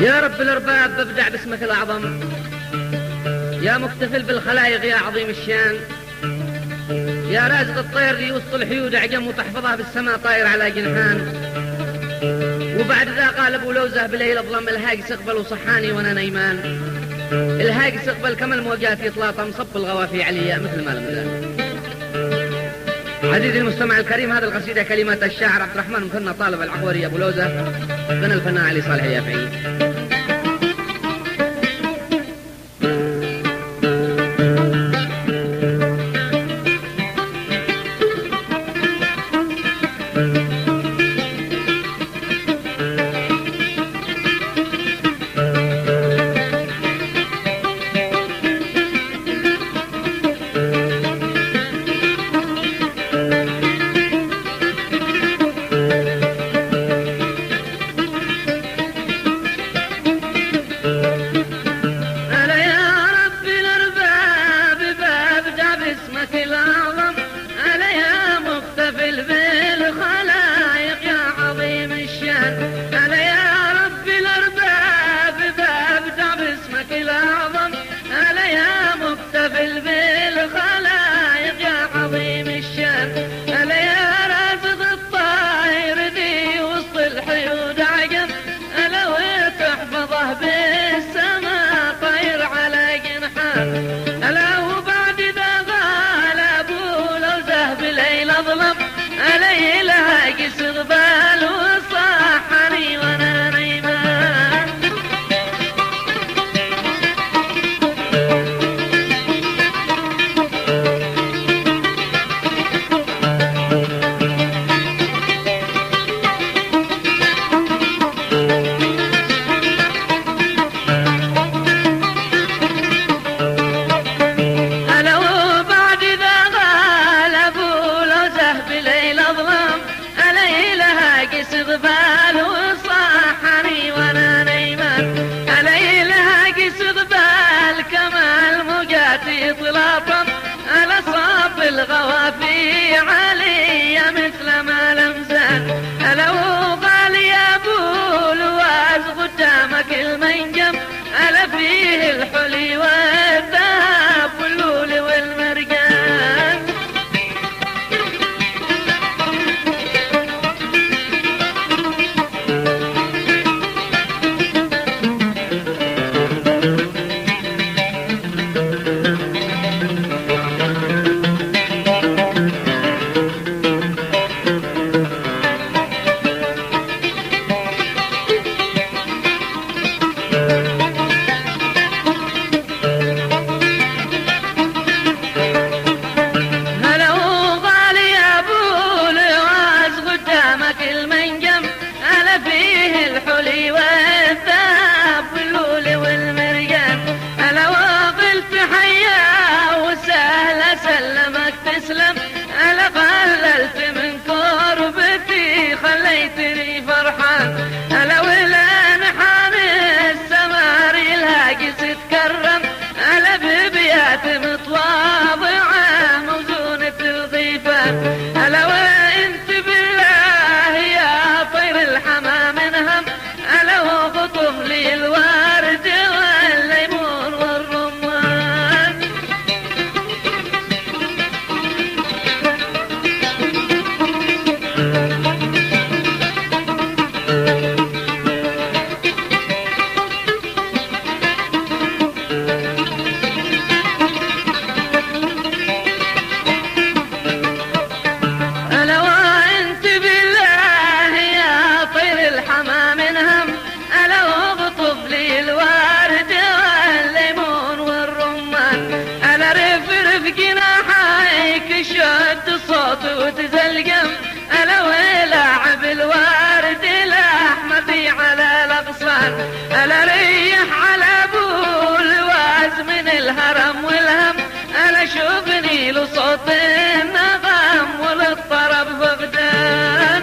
يا رب الأرباب ببدع باسمك الأعظم، يا مكتفل بالخلائق يا عظيم الشان، يا رازق الطير ليوسط الحيود أعجم وتحفظها بالسماء طاير على جنحان. وبعد ذا قال أبو لوزة بليل أظلم الهاجس اقبل وصحاني وأنا نيمان، الهاجس اقبل كما الموجات يطلاطم صب الغوافي عليا مثل ما لم ذا. عزيزي المستمع الكريم، هذه القصيدة كلمات الشاعر عبد الرحمن مثنى طالب العقوري أبو لوزة، غنى الفنان علي صالح اليافعي. الغوافي علي مثل ما لمزان، لو قال يا ابو لواز قدامك المنجم، ألا فيه الحلي والذهب واللول والمرجان. ألا قللت من كربتي خليتني فرحان، ألا ولان حان السماري الهاجس تكرم، ألا ببيات متواضعة موزونة الضيفان، ألا وانت بالله يا طير الحمام انهم، ألا وقطف لي الورد والليمون والرمان. شد صوت وتزلقم، ألا ولاعب الورد الأحمدي على الأغصان، ألا ريح على أبو الواز من الهرم والهم، ألا شوفني لصوت النغم وللطرب فقدان.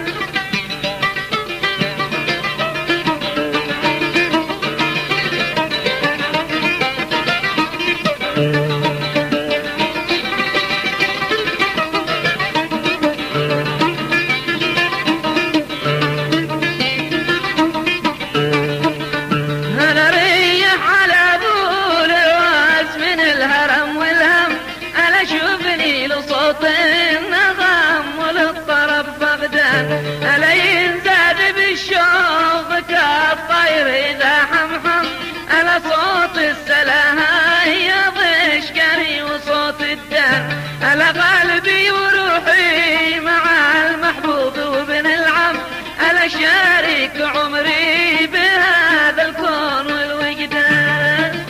أنا شارك عمري بهذا الكون والوجدان.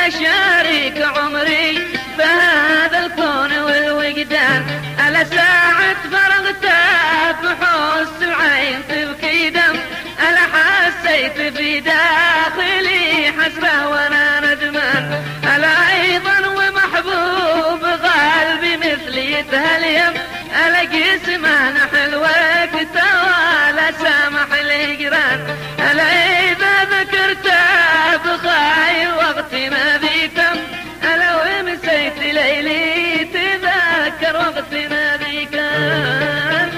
شارك عمري بهذا الكون والوجدان. ألا ساعة فرغته بحس العين تبكي دم. ألا حسيت في داخلي حسرة وانا ندمان. ألا أيضا ومحبوب قلبي مثلي يتهليم. ألا جسمه نحل وقته ولا سامح الهجران. ألا إذا ذكرته بخير وقتنا ذيكم. ألا ومسيت ليلي تذكر وقتنا ذيكم.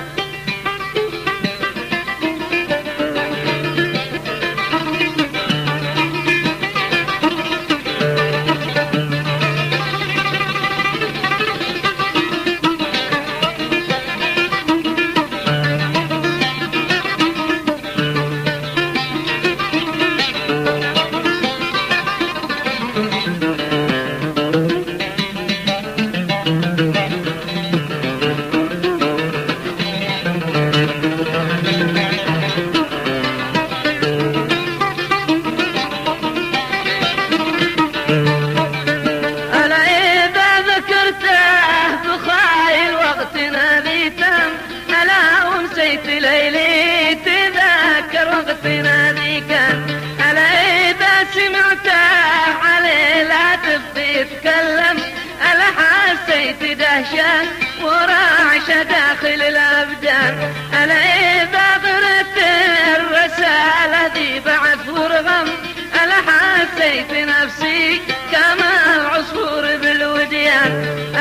ليلي تذكر وقتنا ذيك. ألا إذا سمعته عليه لا تبقي تتكلم. ألا حسيت دهشة ورعشة داخل الأبدان. ألا إذا قرأت الرسالة ذي بعث ورغم. ألا حسيت نفسي كما العصفور بالوديان.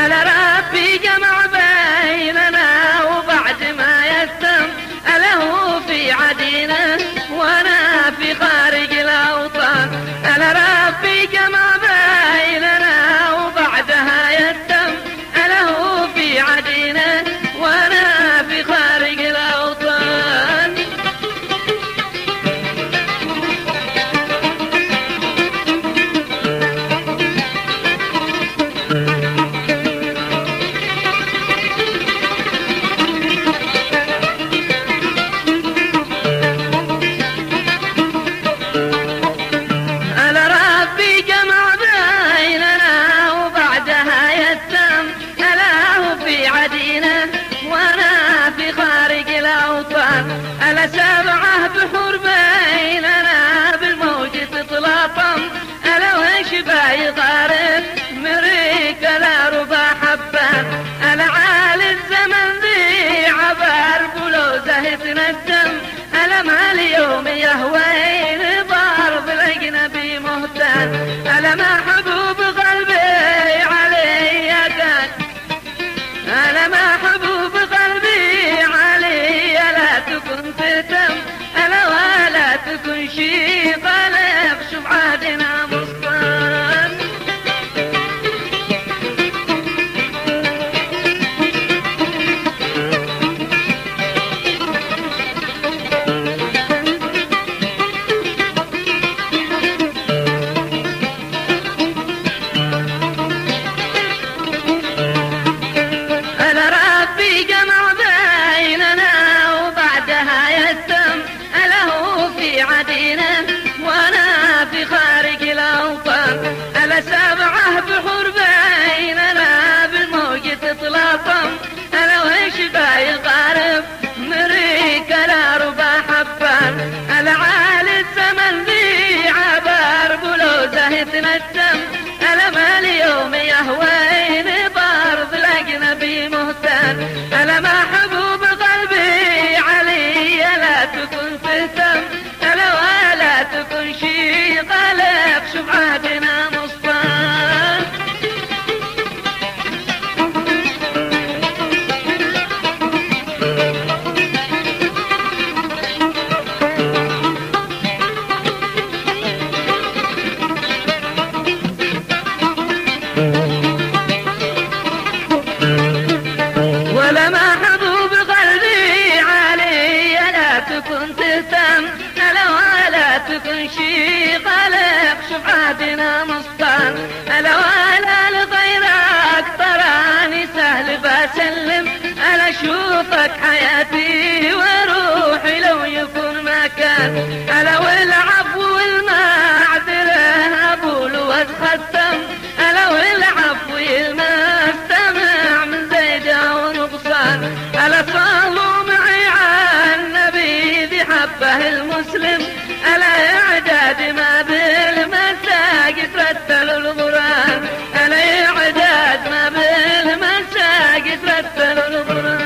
ألا ربي جمع بيننا وبعد ما يتم. ألا هو في عدينا وانا في خارج الأوطان. ألا ربي جمع بيننا وبعدها يتم. ألا هو في عدينا وانا في خارج الأوطان. ألا سبعة بحور بيننا بالموج تتلاطم. ألا وش باي غارب مريك لا ربا حبان. ألا عالي الزمن ذي عبر بلوزه يتندم. ألا ما اليوم يهوين ضرب الأجنبي مهتان. ألا ما حبوب قلبي علي كان. ألا ما حبوب قلبي علي لا تكن تتم. ألا ولا تكن شي قلب شوف عهدنا مسطان. وانا في خارج الأوطان. ألا سبعة بحور بيننا بالموج تتلاطم. ألا وش باي غارب مريك لا ربا حبان. ألا عالي الزمن ذي عبر بلوزه يتندم. ألا ما اليوم يهوين ضرب الأجنبي مهتان. ألا ما حبوب قلبي علي لا تكن تهتم. ألا ولا تكن شي قلب شوف عهدنا مصطان. تكن شي قلق شفعاتنا مسطر ألا ولا لغيرك تراني سهل بسلم ألا أشوفك حياتي وروحي لو يكون مكان ألا والعفو والمعذرة أقول واتختم ألا والعفو والمستمع من زيدة ونقصان ألا صلوا معي على النبي ذي حبه المسلم ألا إعداد ما بالمساجد رتلوا القرآن ألا إعداد ما بالمساجد رتلوا القرآن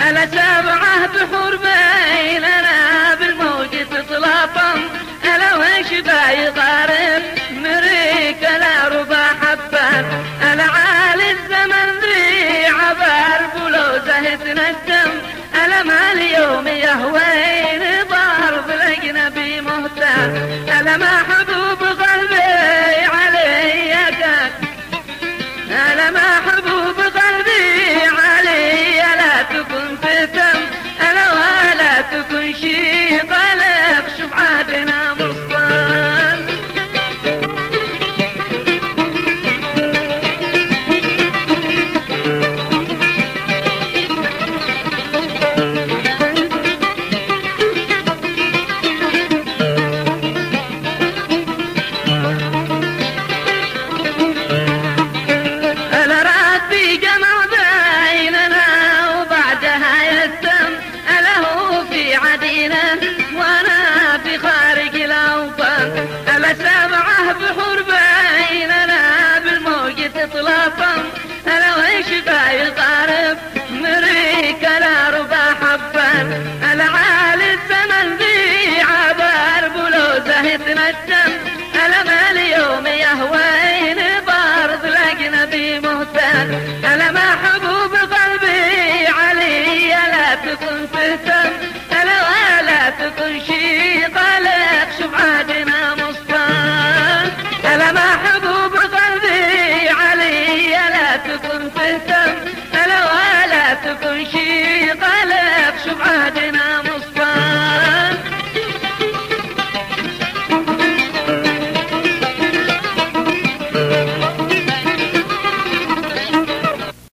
ألا سبعة بحور بيننا بالموج تتلاطم ألا وش بايقارب مريك ألا ربع حبان ألا عالي الزمن ذي عبر بلوزه تندم ألا ما اليوم يهوين ضرب الأجنبي مهتم ألا ما حبوب قلبي علي كان ألا ما حبوب قلبي علي لا تكن فتم